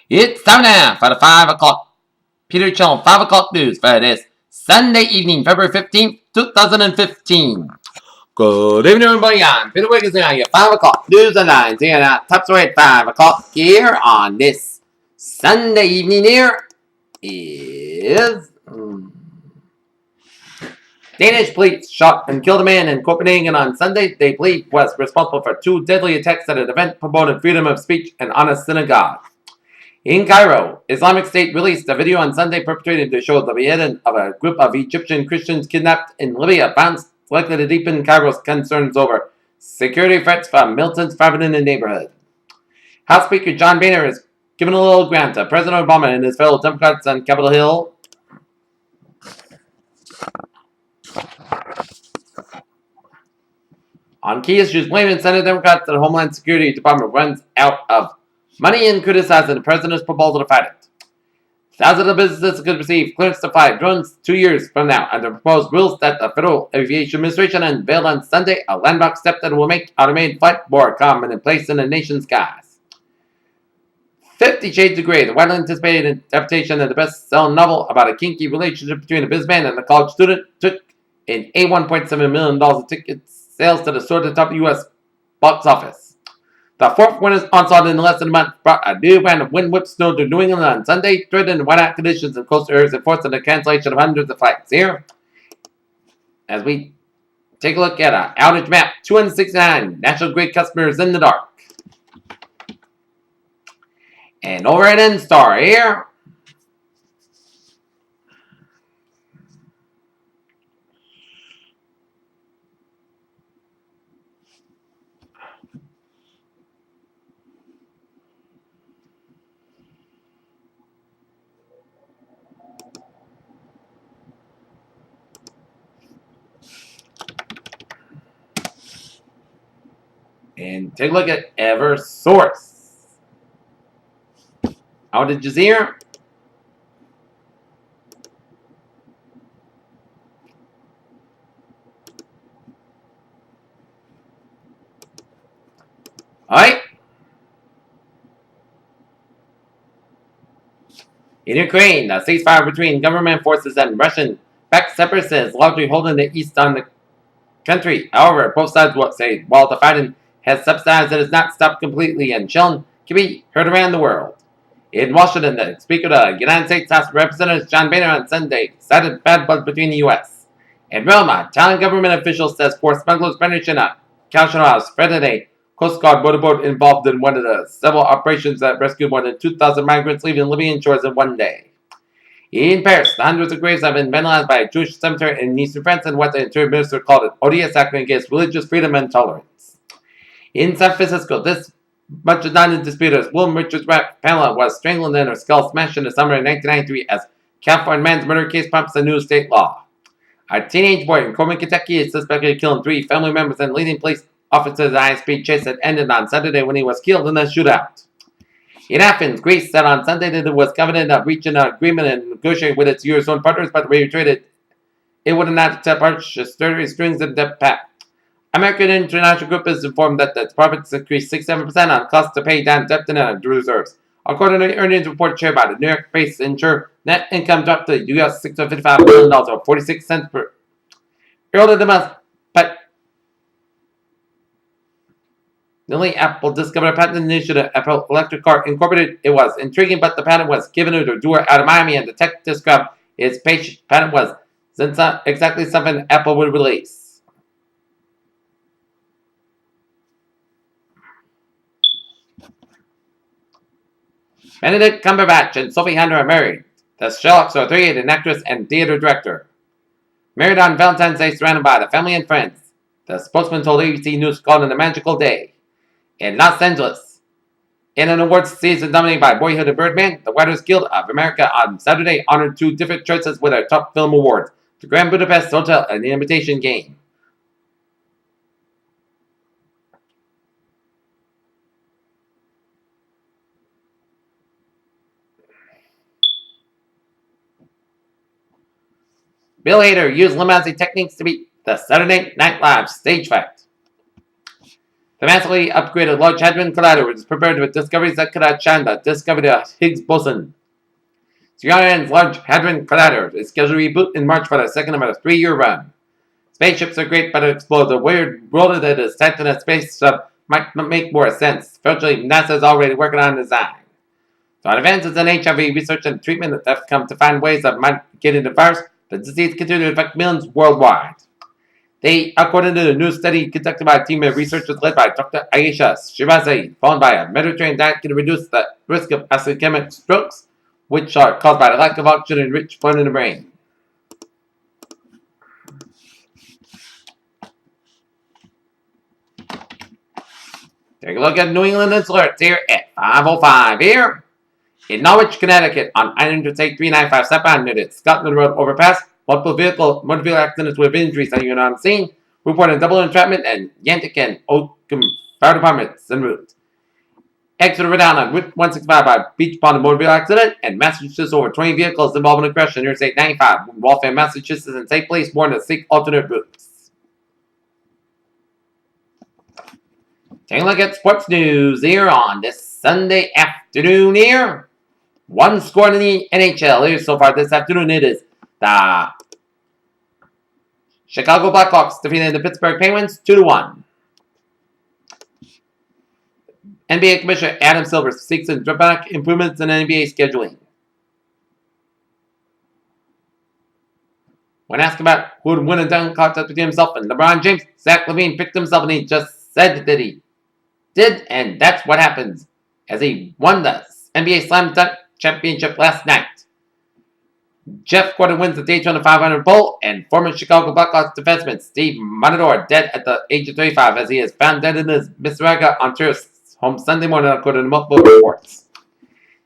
It's time now for the 5 o'clock Peter Channel 5 o'clock news for this Sunday evening, February 15th, 2015. Good evening, everybody. I'm Peter Wiggins, and I get 5 o'clock news and lines here at top story at 5 o'clock here on this Sunday evening. Here is Danish police shot and killed a man in Copenhagen on Sunday. They believe was responsible for 2 deadly attacks at an event promoting freedom of speech and honest synagogue. In Cairo, Islamic State released a video on Sunday perpetrated to show the beheading of a group of Egyptian Christians kidnapped in Libya, found likely to deepen Cairo's concerns over security threats from militants traveling in the neighborhood. House Speaker John Boehner has given a little grant to President Obama and his fellow Democrats on Capitol Hill. On key issues, blaming Senate Democrats that the Homeland Security Department runs out of money and criticizing the president's proposal to fight it. Thousands of businesses could receive clearance to fly drones 2 years from now under proposed rules that the Federal Aviation Administration unveiled on Sunday, a landmark step that will make automated flight more common and placed in the nation's skies. 50 Shades of Grey, the widely anticipated adaptation of the best-selling novel about a kinky relationship between a businessman and a college student, took in $1.7 million in tickets sales to the soar to the top of the U.S. box office. The fourth winner's onslaught in less than a month brought a new round of wind whips snow to New England on Sunday, threatening whiteout conditions in coastal areas and forcing the cancellation of hundreds of flights. Here, as we take a look at an outage map, 269 National Grid customers in the dark. And over at N-Star here, and take a look at EverSource. Outages here. Alright. In Ukraine, a ceasefire between government forces and Russian-backed separatists largely holding the east on the country. However, both sides will say while the fighting has subsided, it has not stopped completely, and shelling can be heard around the world. In Washington, the Speaker of the United States House of Representatives John Boehner on Sunday cited bad blood between the U.S. In Rome, Italian government officials says 4 smugglers vanished in a Calcio House, Friday. Coast Guard motorboat involved in one of the several operations that rescued more than 2,000 migrants leaving Libyan shores in one day. In Paris, hundreds of graves have been vandalized by a Jewish cemetery in eastern France in what the Interior Minister called an odious act against religious freedom and tolerance. In San Francisco, this much is not in dispute as William Richards' wife Pamela was strangled and her skull smashed in the summer of 1993 as California man's murder case prompts a new state law. A teenage boy in Coleman, Kentucky is suspected of killing 3 family members and leading police officers in a high-speed chase that ended on Saturday when he was killed in a shootout. In Athens, Greece said on Sunday that it was confident of reaching an agreement and negotiating with its Eurozone partners, but reiterated it would not accept arbitrary strings of debt pact. American International Group is informed that its profits increased 67% on costs to pay down debt and reserves. According to the earnings report shared by the New York-based insurer, net income dropped to US $655 million, or 46 cents per earlier the month, but Newly, Apple discovered a patent initiative, Apple Electric Car Incorporated. It was intriguing, but the patent was given to a doer out of Miami, and the tech described its patent was exactly something Apple would release. Benedict Cumberbatch and Sophie Hunter are married. The Sherlocks are 38, an actress and theater director. Married on Valentine's Day, surrounded by the family and friends. The spokesman told ABC News called it a magical day. In Los Angeles, in an awards season dominated by Boyhood and Birdman, the Writers Guild of America on Saturday honored 2 different choices with their top film awards, the Grand Budapest Hotel and The Imitation Game. Bill Hader used limousine techniques to beat the Saturday Night Live stage fight. The massively upgraded Large Hadron Collider, which is prepared with discoveries that could outshine the discovery of the Higgs boson. Sirian's Large Hadron Collider is scheduled to reboot in March for the second of a 3-year run. Spaceships are great, but to explore the weird roller that is typed in a spaceship might make more sense. Fortunately, NASA is already working on design. So advances in HIV research and treatment have come to find ways of mitigating the virus, the disease continues to affect millions worldwide. According to the new study conducted by a team of researchers led by Dr. Ayesha Shirazi, found by a Mediterranean diet can reduce the risk of ischemic strokes, which are caused by the lack of oxygen-rich blood in the brain. Take a look at New England alerts here at 5:05 here. In Norwich, Connecticut, on Interstate 395 southbound near the Scotland Road overpass, multiple motor vehicle accidents with injuries are on the scene. Reported double entrapment and Yantic and Oakham fire departments en route. Exeter, Rhode Island, Route 165 by Beach Pond motor vehicle accident, and Massachusetts over 20 vehicles involved in a crash on Interstate 95. Waltham, Massachusetts, and St. Place warned to seek alternate routes. Taking a look at sports news here on this Sunday afternoon here. One score in the NHL here so far this afternoon. It is the Chicago Blackhawks defeating the Pittsburgh Penguins 2-1. NBA Commissioner Adam Silver seeks dramatic improvements in NBA scheduling. When asked about who would win a dunk contest between himself and LeBron James, Zach LaVine picked himself and he just said that he did, and that's what happens as he won the NBA Slam Dunk Championship last night. Jeff Gordon wins the Daytona 500 Bowl, and former Chicago Blackhawks defenseman Steve Matador dead at the age of 35 as he is found dead in his Mississauga, Ontario home Sunday morning according to multiple reports.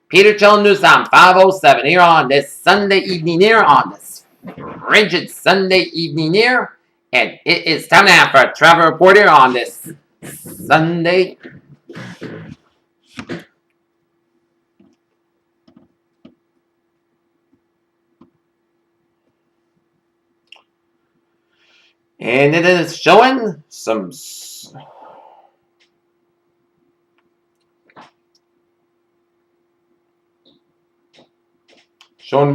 Peter Chell News Time 5:07 here on this Sunday evening here on this frigid Sunday evening here, and it is time now for a travel report here on this Sunday. And it is showing some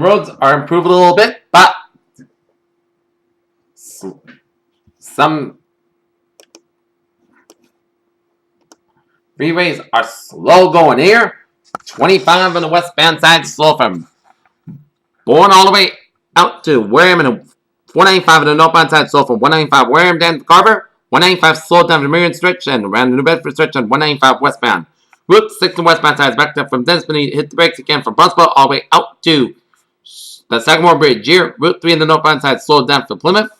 roads are improved a little bit, but some freeways are slow going here. 25 on the westbound side, slow from Bourne all the way out to Wareham, and 495 on the northbound side, slow from 195 Wareham down to Carver. 195 slow down to Marion Stretch and around the New Bedford Stretch on 195 westbound. Route 6 on westbound side is backed up from Denniston. Hit the brakes again from Bronxville all the way out to the Sagamore Bridge here. Route 3 on the northbound side slowed down to Plymouth.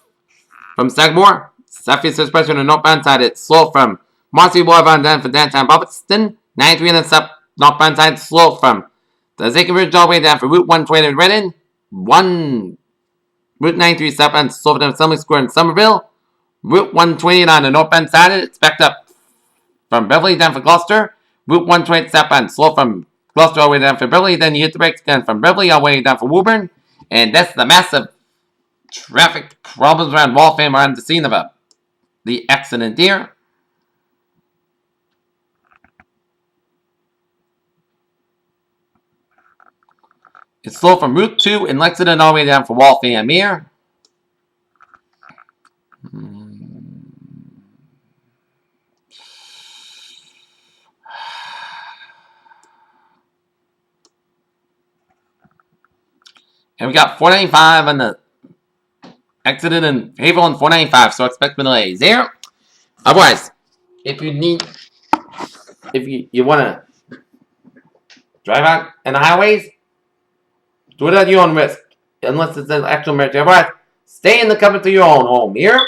From Sagamore, Southeast Expressway on the northbound side, it's slow from Marcy Boulevard down for downtown Bobbinston. 93 on the northbound side, slow from the Zakin Bridge all the way down for Route 120 in Reading. Route 93 southbound, slow from Assembly Square in Somerville. Route 120 on the northbound side, it's backed up from Beverly down for Gloucester. Route 120 southbound, slow from Gloucester all the way down for Beverly. Then you hit the brakes again from Beverly all the way down for Woburn. And that's the massive traffic problems around Waltham around the scene of the accident here. It's slow from Route 2 in Lexington all the way down for Waltham here. And we got 495 on the accident in Haverhill and 495, so expect delays there. Otherwise, if you want to drive out in the highways, do it at your own risk, unless it's an actual emergency. Otherwise, stay in the comfort of your own home here.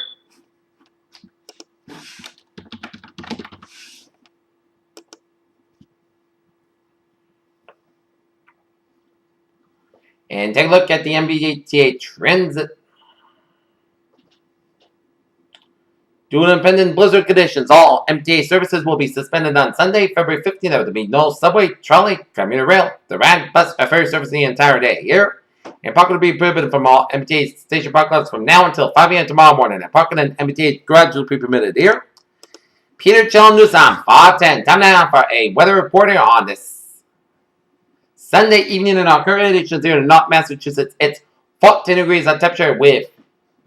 And take a look at the MBTA transit. Due to impending blizzard conditions, all MTA services will be suspended on Sunday, February 15th. There will be no subway, trolley, commuter rail, the rad, bus, or ferry service the entire day here. And parking will be prohibited from all MTA station parking lots from now until 5 a.m. tomorrow morning. And parking in MBTA garage will be permitted here. Peter Chill News on 510. Time now for a weather reporter on this Sunday evening in our current conditions here in North Massachusetts. It's 14 degrees on temperature with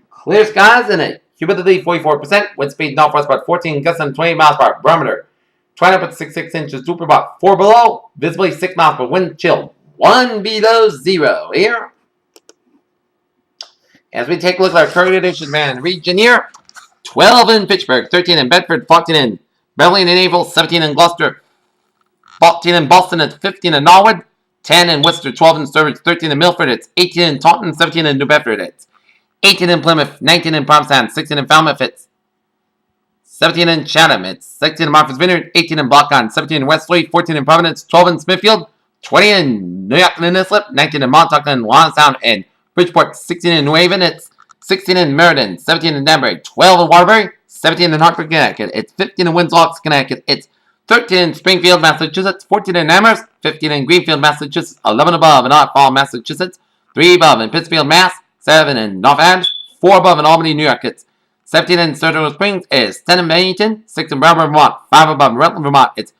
clear skies and a humidity 44%. Wind speed northwest about 14 gusts and 20 miles per hour. Barometer 20.66 inches. Super about 4 below. Visibly 6 miles per wind chill. 1 below 0 here. As we take a look at our current conditions, man, region here. 12 in Pittsburgh, 13 in Bedford, 14 in Beverly and Naples, 17 in Gloucester, 14 in Boston, it's 15 in Norwood, 10 in Worcester, 12 in Sturbridge, 13 in Milford, it's 18 in Taunton, 17 in New Bedford, it's 18 in Plymouth, 19 in Provincetown, 16 in Falmouth, it's 17 in Chatham, it's 16 in Martha's Vineyard, 18 in Blockon, 17 in Westlake, 14 in Providence, 12 in Smithfield, 20 in New York and Islip, 19 in Montauk and Lawrencetown and Bridgeport, 16 in New Haven, it's 16 in Meriden, 17 in Danbury, 12 in Waterbury, 17 in Hartford, Connecticut, it's 15 in Windsor, Connecticut, it's 13 in Springfield, Massachusetts, 14 in Amherst, 15 in Greenfield, Massachusetts, 11 above in Northfall, Massachusetts, 3 above in Pittsfield, Mass, 7 in North Adams, 4 above in Albany, New York, it's 17 in Central Springs, it's 10 in Bennington, 6 in Brattleboro, Vermont, 5 above in Rutland, Vermont, it's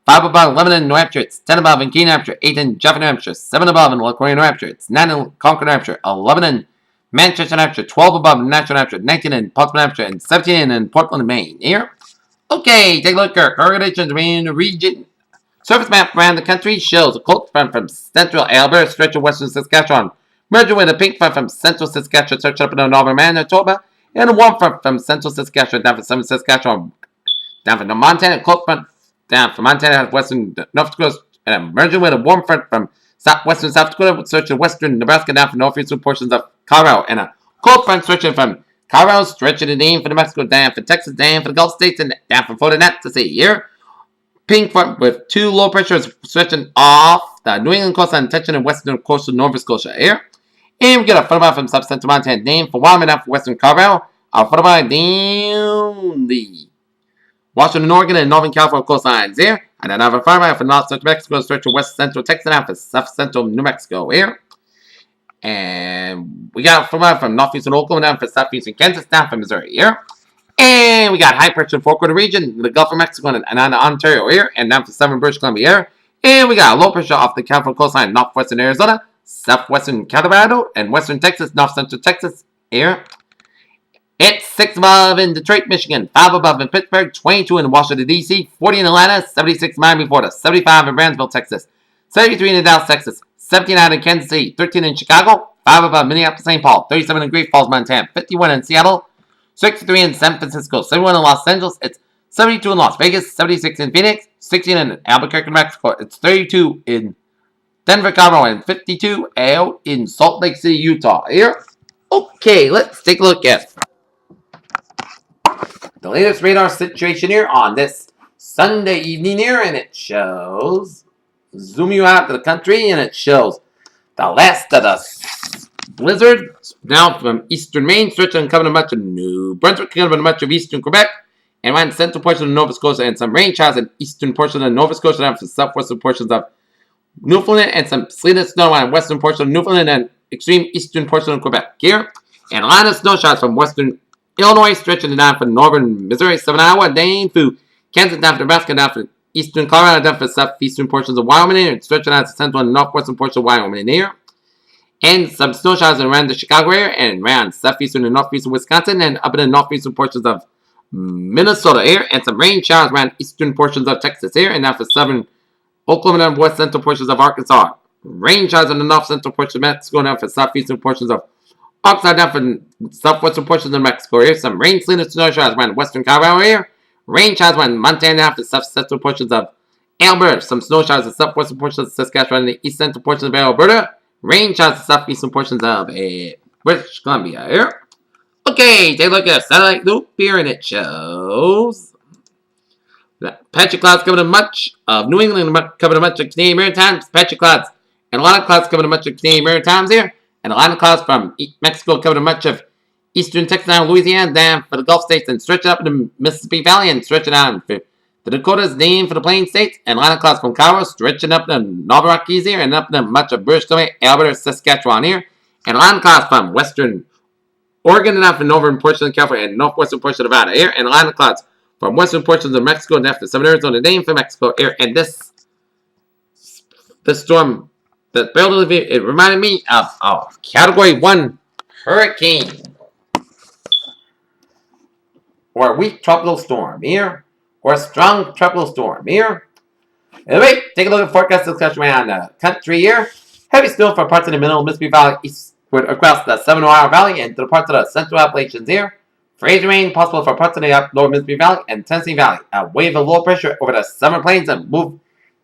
5 above in Lebanon, New Hampshire, it's 10 above in Keene, New Hampshire, 8 in Jefferson, New Hampshire, 7 above in LaCroix, New Hampshire, it's 9 in Concord, New Hampshire, 11 in Manchester, New Hampshire, 12 above in Nashville, New Hampshire, 19 in Portsmouth, New Hampshire, and 17 in Portland, Maine. Here. Okay, take a look at current conditions in the region. Surface map around the country shows a cold front from central Alberta, stretch of western Saskatchewan, merging with a pink front from central Saskatchewan, stretch up into northern Manitoba, and a warm front from central Saskatchewan down from southern Saskatchewan, down from the Montana, cold front down from Montana, western North Dakota, and merging with a warm front from southwestern South Dakota, stretching western Nebraska down from northeastern portions of Colorado, and a cold front stretching from Colorado, stretching the name for New Mexico, down for Texas, down for the Gulf States, and down from Florida, not to see here. Pink front with 2 low pressures stretching off the New England coastline, touching the western coast of Nova Scotia here. And we get a photograph from south central Montana, name for Wyoming, down for western Colorado. A photograph down the Washington, Oregon, and northern California coastlines here. And another photograph from north central Mexico, stretching west central Texas, down for south central New Mexico here. And we got from northeastern Oklahoma down for southeastern Kansas, down from Missouri here. And we got high pressure in 4 quarter region, the Gulf of Mexico and on Ontario here, and down for southern British Columbia here. And we got low pressure off the California coastline, northwestern Arizona, southwestern Colorado, and western Texas, north central Texas here. It's 6 above in Detroit, Michigan, 5 above in Pittsburgh, 22 in Washington, D.C., 40 in Atlanta, 76 in Miami, Florida, 75 in Brownsville, Texas, 73 in Dallas, Texas, 17 out in Kansas City, 13 in Chicago, 5 above Minneapolis, St. Paul, 37 in Great Falls, Montana, 51 in Seattle, 63 in San Francisco, 71 in Los Angeles, it's 72 in Las Vegas, 76 in Phoenix, 16 in Albuquerque, New Mexico, it's 32 in Denver, Colorado, and 52 out in Salt Lake City, Utah. Here, okay, let's take a look at the latest radar situation here on this Sunday evening here, and it shows, zoom you out to the country, and it shows the last of the blizzard now from eastern Maine, stretching and covering much of New Brunswick, covering much of eastern Quebec, and around the central portion of Nova Scotia, and some rain showers in eastern portion of Nova Scotia, down to southwestern portions of Newfoundland, and some sleet and snow on western portion of Newfoundland and extreme eastern portion of Quebec here, and a lot of snow showers from western Illinois, stretching down from northern Missouri, southern Iowa, down through Kansas, down to Nebraska, down to eastern Colorado, down for southeastern portions of Wyoming, and stretching out to central and northwestern portions of Wyoming here. And some snow showers around the Chicago area, and around southeastern and northeastern Wisconsin, and up in the northeastern portions of Minnesota here, and some rain showers around eastern portions of Texas here, and down for southern Oklahoma and west central portions of Arkansas. Rain showers in the north central portion of Mexico, down for southeastern portions of Arkansas, down for southwestern portions of Mexico here. Some rain, sleet, and snow showers around western Colorado here. Rain showers around Montana, down for south central portions of Alberta. Some snow showers in southwestern portions of Saskatchewan and the east central portions of Alberta. Rain showers in southeastern portions of British Columbia here. Okay, take a look at a satellite loop here, and it shows patchy clouds covering much of New England, covering much of Canadian Maritimes, patchy clouds, and a lot of clouds covering much of Canadian Maritimes here, and a lot of clouds from Mexico covering much of eastern Texas and Louisiana, down for the Gulf States, and stretching up the Mississippi Valley, and stretching down for the Dakotas, named for the Plain States, and a lot of clouds from Colorado, stretching up the Northern Rockies here, and up to much of British Columbia, Alberta, Saskatchewan here, and a lot of clouds from western Oregon, and up for northern portion of California, and northwestern portion of Nevada here, and a lot of clouds from western portions of Mexico and after southern Arizona, name for Mexico air. And this storm that barely it reminded me of a Category 1 hurricane or a weak tropical storm here, or a strong tropical storm here. Anyway, take a look at forecast discussion around the country here. Heavy snow for parts of the middle Mississippi Valley eastward across the Seven Ohio Valley and to the parts of the central Appalachians here. Freezing rain possible for parts of the lower Mississippi Valley and Tennessee Valley. A wave of low pressure over the summer plains and move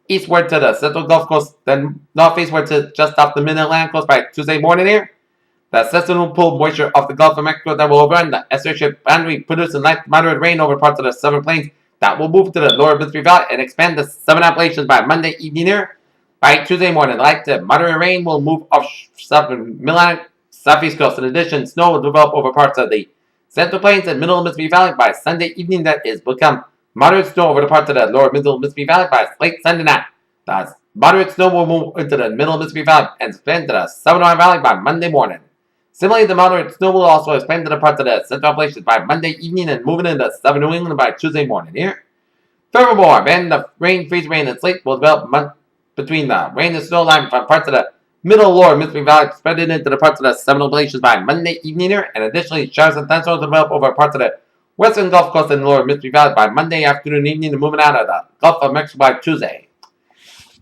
eastward to the central Gulf Coast, then northeastward to just off the mid-Atlantic coast by Tuesday morning here. The system will pull moisture off the Gulf of Mexico that will overrun the estuary boundary, producing light moderate rain over parts of the southern plains that will move to the lower Mississippi Valley and expand the southern Appalachians by Monday evening here. By Tuesday morning, light to moderate rain will move off southern mid-Atlantic southeast coast. In addition, snow will develop over parts of the central plains and middle Mississippi Valley by Sunday evening. That is become moderate snow over the parts of the lower middle Mississippi Valley by late Sunday night. The moderate snow will move into the middle Mississippi Valley and expand to the southern Ohio Valley by Monday morning. Similarly, the moderate snow will also expand to the parts of the central Appalachians by Monday evening and moving into southern New England by Tuesday morning here. Furthermore, then the rain, freeze rain, and sleet will develop between the rain and snow line from parts of the middle lower Mississippi Valley, spreading into the parts of the southern Appalachians by Monday evening here, and additionally, showers and thunderstorms will develop over parts of the western Gulf Coast and lower Mississippi Valley by Monday afternoon and evening and moving out of the Gulf of Mexico by Tuesday.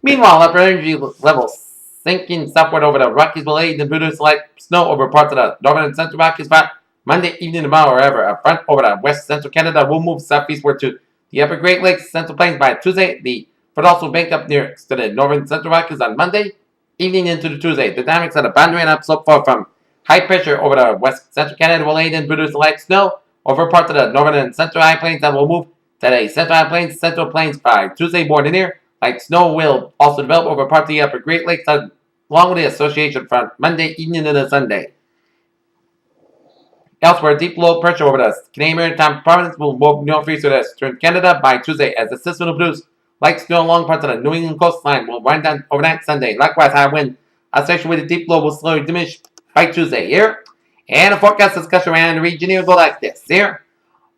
Meanwhile, upper energy levels sinking southward over the Rockies will aid and produce light snow over parts of the northern and central Rockies by Monday evening tomorrow, however. A front over the west central Canada will move southeastward to the upper Great Lakes Central Plains by Tuesday. The front also bank up near to the northern central Rockies on Monday evening into the Tuesday. The dynamics of the boundary and upslope fall from high pressure over the west central Canada will aid and produce light snow over parts of the northern and central high plains that will move to the central plains by Tuesday morning here. Light snow will also develop over parts of the upper Great Lakes along with the association front Monday evening into Sunday. Elsewhere, deep low pressure over the Canadian Maritime Province will move northeast to eastern Canada by Tuesday as the system will produce light snow along parts of the New England coastline will wind down overnight Sunday. Likewise, high wind associated with the deep low will slowly diminish by Tuesday here. And a forecast discussion around the region here will go like this here.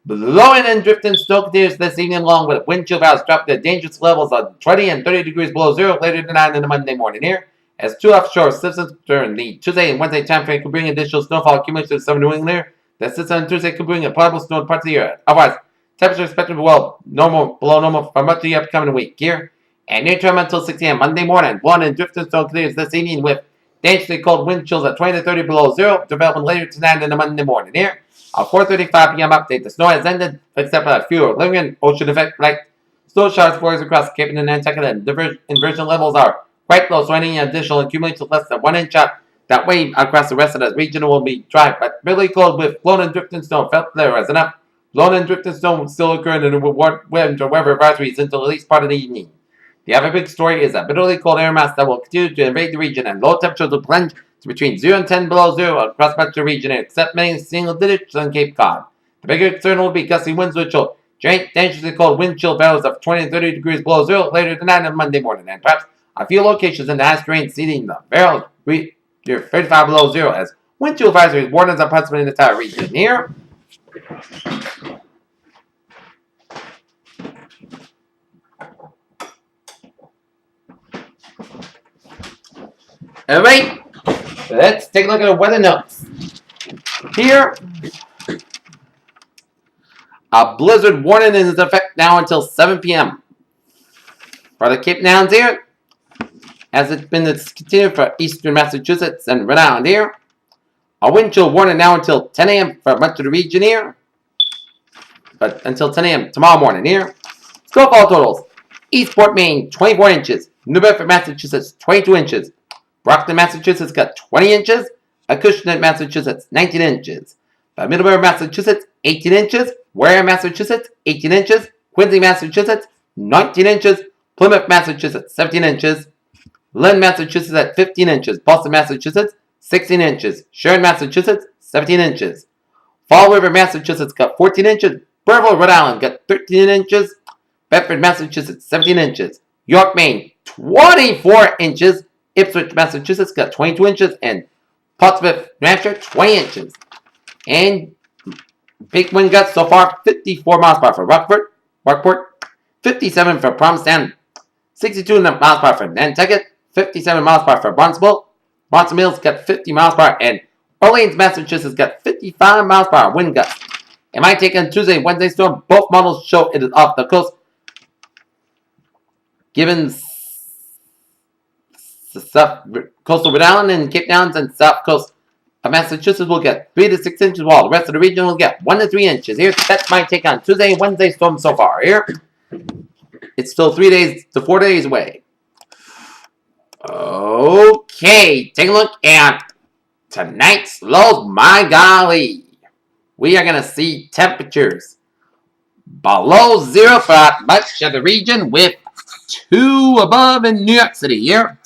Blowing and drifting snow continues this evening along with wind chill values drop to dangerous levels of 20 and 30 degrees below zero later tonight and the Monday morning here. As two offshore systems during the Tuesday and Wednesday time frame could bring additional snowfall accumulated to the southern New England here. The system on Tuesday could bring a probable snow in parts of the area. Otherwise, temperatures expected to be below normal for much of the upcoming week here. And near term until 6 a.m. Monday morning, blowing and drifting snow continues this evening with dangerously cold wind chills at 20 to 30 below zero, developing later tonight and the Monday morning here. A 4:35 p.m. update. The snow has ended, except for a few lingering ocean effect like snow showers flurries across Cape and Nantucket, and inversion levels are quite low, so any additional accumulation less than 1 inch up that way across the rest of the region will be dry, but really cold with blown and drifting snow felt there as enough. Blown and drifting snow will still occur in the wind or weather advisories until at least part of the evening. The other big story is a bitterly cold air mass that will continue to invade the region, and low temperatures will plunge to between 0 and 10 below zero across much of the region, except many single digits on Cape Cod. The bigger concern will be gusty winds, which will generate dangerously cold wind chill values of 20 and 30 degrees below zero later tonight and Monday morning, and perhaps a few locations in the highest range exceeding the barrels 35 below zero as wind chill advisories warnings are possible in the entire region here. Alright, let's take a look at the weather notes. Here, a blizzard warning is in effect now until 7 p.m. For the Cape Nouns here, as it's been continued for eastern Massachusetts and Rhode Island here. A wind chill warning now until 10 a.m. for much of the region here. But until 10 a.m. tomorrow morning here. Snowfall totals. Eastport, Maine, 24 inches. New Bedford, Massachusetts, 22 inches. Brockton, Massachusetts got 20 inches. Acushnet, Massachusetts, 19 inches. Middlebury, Massachusetts, 18 inches. Wareham, Massachusetts, 18 inches. Quincy, Massachusetts, 19 inches. Plymouth, Massachusetts, 17 inches. Lynn, Massachusetts at 15 inches. Boston, Massachusetts, 16 inches. Sharon, Massachusetts, 17 inches. Fall River, Massachusetts got 14 inches. Burville, Rhode Island got 13 inches. Bedford, Massachusetts, 17 inches. York, Maine, 24 inches. Ipswich, Massachusetts got 22 inches. And Portsmouth, New Hampshire, 20 inches. And peak wind gusts so far 54 miles per hour for Rockford. Rockport. 57 for Provincetown. 62 miles per hour for Nantucket. 57 miles per hour for Barnstable. Bronson Mills got 50 miles per hour. And Orleans, Massachusetts got 55 miles per hour wind gusts. And my take on Tuesday and Wednesday storm, both models show it is off the coast. Given coastal Rhode Island and Cape Downs and south coast of Massachusetts will get 3 to 6 inches, while the rest of the region will get 1 to 3 inches. Here, that's my take on Tuesday and Wednesday storm so far. Here, it's still 3 days to 4 days away. Okay, take a look at tonight's lows. My golly, we are going to see temperatures below 0 for much of the region, with 2 above in New York City here.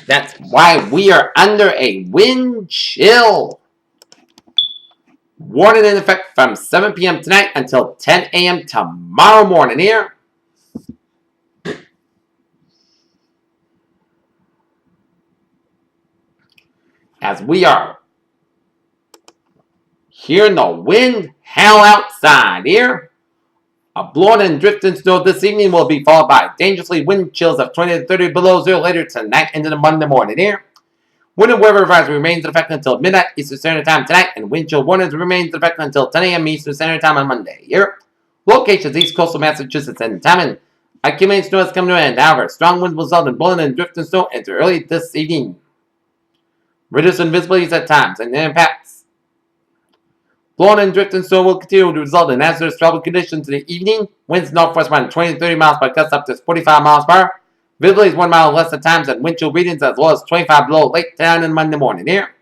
That's why we are under a wind chill warning in effect from 7 p.m. tonight until 10 a.m. tomorrow morning here. As we are hearing the wind howl outside here. A blowing and drifting snow this evening will be followed by dangerously wind chills of 20 to 30 below 0 later tonight into the Monday morning here. Wind and weather advisory remains in effect until midnight Eastern Standard Time tonight, and wind chill warnings remains in effect until 10 a.m. Eastern Standard Time on Monday here. Locations East Coastal Massachusetts and Taman. Accumulating snow has come to an end. However, strong winds will result in blowing and drifting snow into early this evening. Reducing visibilities at times and impacts. Blowing and drifting snow will continue to result in hazardous travel conditions in the evening. Winds northwest around 20 to 30 miles per gust up to 45 miles per hour. Visibility is 1 mile less at times, and wind chill readings as low as 25 below late down in Monday morning here.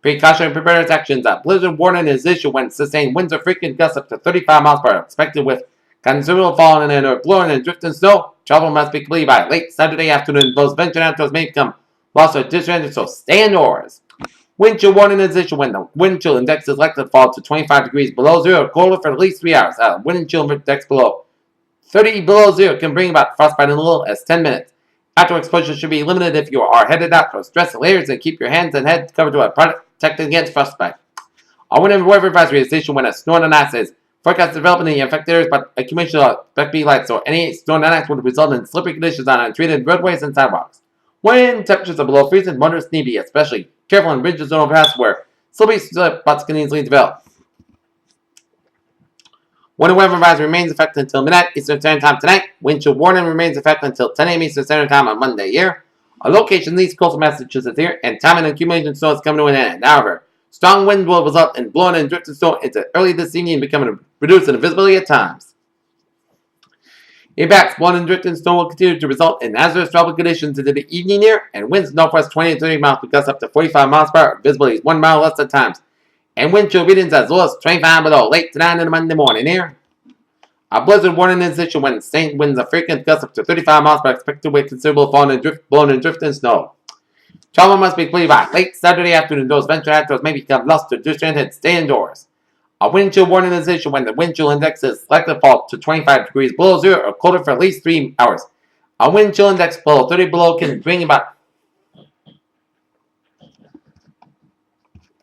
Precautionary preparedness actions. A blizzard warning is issued when sustained winds or frequent gusts up to 35 miles per hour expected, with considerable falling and or blowing and drifting snow. Travel must be completed by late Saturday afternoon. Those venturing outdoors may become lost or disoriented, so stay indoors. Wind chill warning is issued when the wind chill index is likely to fall to 25 degrees below 0 or colder for at least 3 hours. Wind chill index below 30 below 0 can bring about frostbite in as little as 10 minutes. Outdoor exposure should be limited if you are headed out. So dress layers and keep your hands and head covered to protect against frostbite. A wind and weather advisory is issued when a snow and ice is forecast developing in the affected areas, but accumulation of be light, so any snow and ice would result in slippery conditions on untreated roadways and sidewalks. When temperatures are below freezing, motorists need to be especially careful on bridges and overpasses where slippery spots can easily develop. Wind and weather advisory remains effective until midnight Eastern Standard Time tonight. Wind chill warning remains effective until 10 a.m. Eastern Standard Time on Monday here. A location in East Coastal Massachusetts here, and time and accumulation snow is coming to an end. However, strong wind will result in blowing and drifting snow into early this evening, becoming reduced in visibility at times. Impacts, blowing and drifting snow will continue to result in hazardous travel conditions into the evening here, and winds northwest 20 to 30 miles per gust up to 45 miles per hour. Visibility is 1 mile less at times. And wind chill readings as low as 25 below late tonight and Monday morning here. A blizzard warning is issued when sustained winds of frequent gusts up to 35 miles per hour expected with considerable blowing and drifting snow. Travel must be completed by late Saturday afternoon. Those venturing outdoors may become lost or disoriented. Stay indoors. A wind chill warning is issued when the wind chill index is likely to fall to 25 degrees below 0 or colder for at least 3 hours. A wind chill index below 30 below can bring about...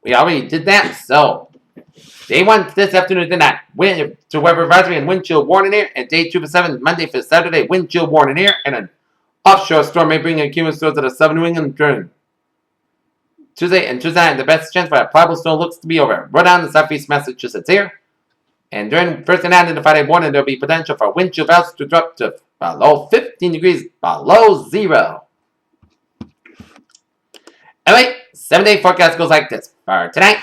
We already did that, so... Day 1 this afternoon tonight, wind to weather advisory and wind chill warning here, and day 2 for 7, Monday for Saturday, wind chill warning here, and an offshore storm may bring accumulated storms to the southern New England during Tuesday and Tuesday night. The best chance for a pliable snow looks to be over Rhode Island and southeast Massachusetts here. And during Thursday night into Friday morning, there will be potential for wind chill values to drop to below 15 degrees below 0. Anyway, 7-day forecast goes like this. For tonight,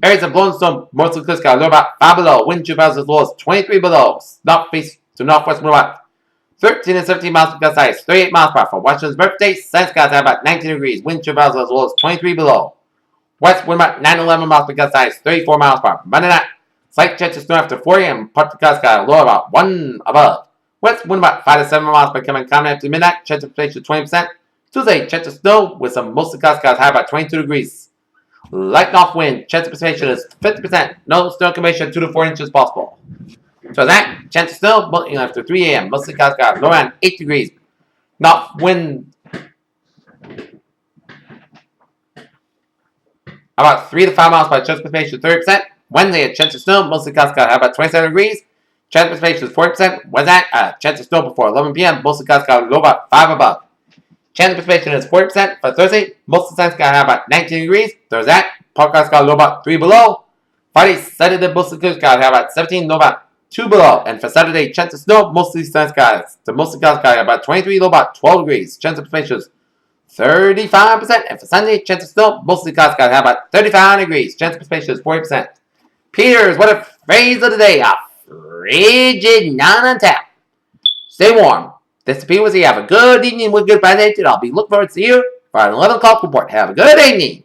areas of blowing snow mostly clear sky, low about 5 below. Wind chill values as low as 23 below. Northeast to northwest, wind about 13 and 17 miles per gust, highs 38 miles per hour. For Washington's birthday, sun skies at about 19 degrees. Wind chill values as low as 23 below. West, wind about 9 11 miles per gust, highs 34 miles per hour. Monday night, slight chance of snow after 4 a.m. Part of the sky, low about 1 above. West, wind about 5 to 7 miles per coming common after midnight. Chance of precipitation 20%. Tuesday, chance of snow with some mostly cloudy skies, high about 22 degrees. Light north wind, chance of precipitation is 50%. No snow accumulation, 2 to 4 inches possible. So that chance of snow melting after 3 a.m. Mostly cloudy skies, low around 8 degrees. North wind about 3 to 5 miles by chance of precipitation, 30%. Wednesday, a chance of snow, mostly cloudy skies, high about 27 degrees. Chance of precipitation is 40%. What's that? Chance of snow before 11 p.m. Mostly clouds got low about 5 above. Chance of precipitation is 40% for Thursday. Most of the sun's gonna have about 19 degrees. There's that. Podcast got low about 3 below. Friday, Saturday, mostly clouds got have about 17, low about 2 below. And for Saturday, chance of snow, mostly sun skies. The mostly clouds got about 23, low about 12 degrees. Chance of precipitation is 35%. And for Sunday, chance of snow, mostly clouds got have about 35 degrees. Chance of precipitation is 40%. Peters, what a phrase of the day. A frigid non-tap. Stay warm. This is Pete. Have a good evening with good financial. I'll be looking forward to see you for an 11 o'clock report. Have a good evening.